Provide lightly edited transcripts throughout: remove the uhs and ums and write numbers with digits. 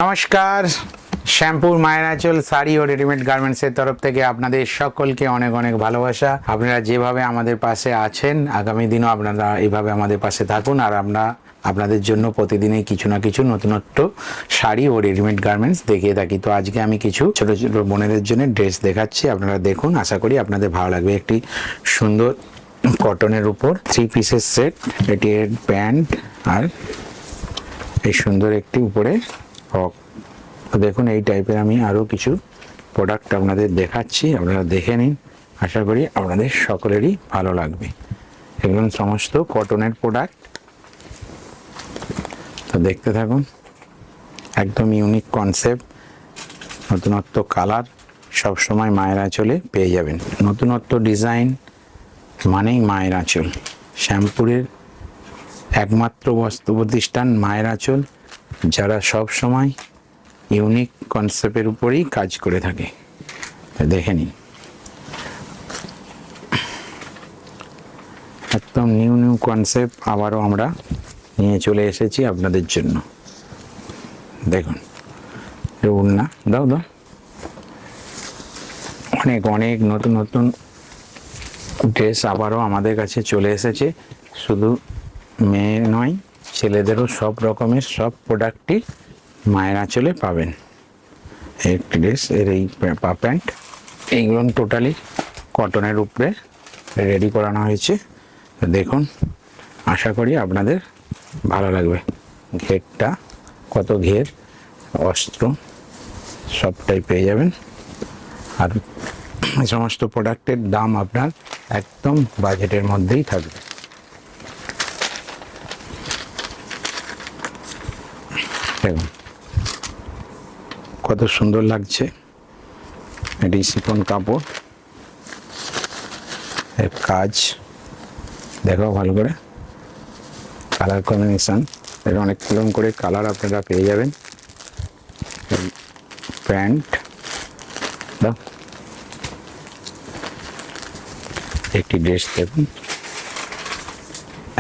নমস্কার, শ্যাম্পুর মায়ের আঁচল শাড়ি ও রেডিমেড গার্মেন্টসের তরফ থেকে আপনাদের সকলকে অনেক অনেক ভালোবাসা। আপনারা যেভাবে আমাদের পাশে আছেন, আগামী দিনও আপনারা এইভাবে আমাদের পাশে থাকুন। আর আমরা আপনাদের জন্য প্রতিদিনই কিছু না কিছু নতুনত্ব শাড়ি ও রেডিমেড গার্মেন্টস দেখিয়ে থাকি। তো আজকে আমি কিছু ছোট ছোট বোনেদের জন্য ড্রেস দেখাচ্ছি, আপনারা দেখুন, আশা করি আপনাদের ভালো লাগবে। একটি সুন্দর কটনের উপর 3 পিসের সেট, এটি এর প্যান্ট আর এই সুন্দর একটি উপরে ফ্রক। তো দেখুন, এই টাইপের আমি আরও কিছু প্রোডাক্ট আপনাদের দেখাচ্ছি, আপনারা দেখে নিন। আশা করি আপনাদের সকলেরই ভালো লাগবে। এগুলো সমস্ত কটনের প্রোডাক্ট, তো দেখতে থাকুন। একদম ইউনিক কনসেপ্ট, নতুনত্ব কালার সবসময় মায়ের আঁচলে পেয়ে যাবেন। নতুনত্ব ডিজাইন মানেই মায়ের আঁচল। শ্যামপুরের একমাত্র বস্ত্র প্রতিষ্ঠান মায়ের আঁচল, যারা সব সময় ইউনিক কনসেপ্টের উপরেই কাজ করে থাকে। দেখে নিন, একদম নিউ নিউ কনসেপ্ট আবারও আমরা নিয়ে চলে এসেছি আপনাদের জন্য। দেখুন, ওড়না দাও দাও, অনেক অনেক নতুন নতুন ড্রেস আবারও আমাদের কাছে চলে এসেছে। শুধু মেয়ে নয়, ছেলেদেরও সব রকমের সব প্রোডাক্টই মায়ের আঁচলে পাবেন। একটি ড্রেস, এর এই পা প্যান্ট, এইগুলো টোটালি কটনের উপরে রেডি করানো হয়েছে। দেখুন, আশা করি আপনাদের ভালো লাগবে। ঘেরটা কত ঘের, অস্ত্র সবটাই পেয়ে যাবেন। আর এই সমস্ত প্রোডাক্টের দাম আপনার একদম বাজেটের মধ্যেই থাকবে। দেখুন কত সুন্দর লাগছে, এটি শিফন কাপড়, এর কাজ দেখো ভালো করে, কালার কম্বিনেশন এর অনেক রকম করে কালার আপনারা পেয়ে যাবেন। প্যান্ট দাও, একটি ড্রেস দেখুন,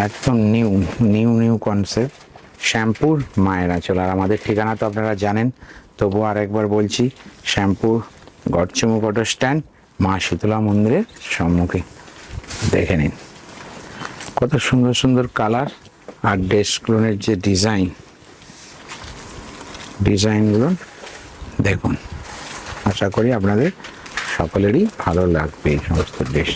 একদম new new new concept, Shyampur মায়ের আঁচল। আর আমাদের ঠিকানা তো আপনারা জানেন, তবুও আরেকবার বলছি, শ্যামপুর গড়চুমুক অটো স্ট্যান্ড, মা শীতলা মন্দিরের সম্মুখে। দেখে নিন কত সুন্দর সুন্দর কালার আর ড্রেসগুলোর যে ডিজাইনগুলো দেখুন। আশা করি আপনাদের সকলেরই ভালো লাগবে এই সমস্ত ড্রেস।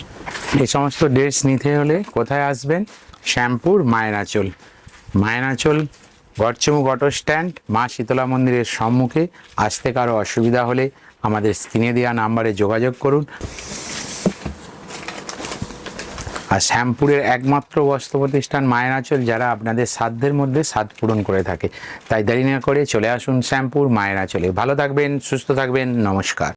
এই সমস্ত ড্রেস নিতে হলে কোথায় আসবেন? শ্যামপুর মায়ের আঁচল। মায়ের আঁচল গড়চুমুক অটো স্ট্যান্ড, মা শীতলা মন্দিরের সম্মুখে। আসতে কারো অসুবিধা হলে আমাদের স্ক্রিনে দেওয়া নাম্বারে যোগাযোগ করুন। আর শ্যামপুরের একমাত্র বস্ত্র প্রতিষ্ঠান মায়ের আঁচল, যারা আপনাদের সাধ্যের মধ্যে সাধ পূরণ করে থাকে। তাই দেরি না করে চলে আসুন শ্যামপুর মায়ের আঁচলে। ভালো থাকবেন, সুস্থ থাকবেন, নমস্কার।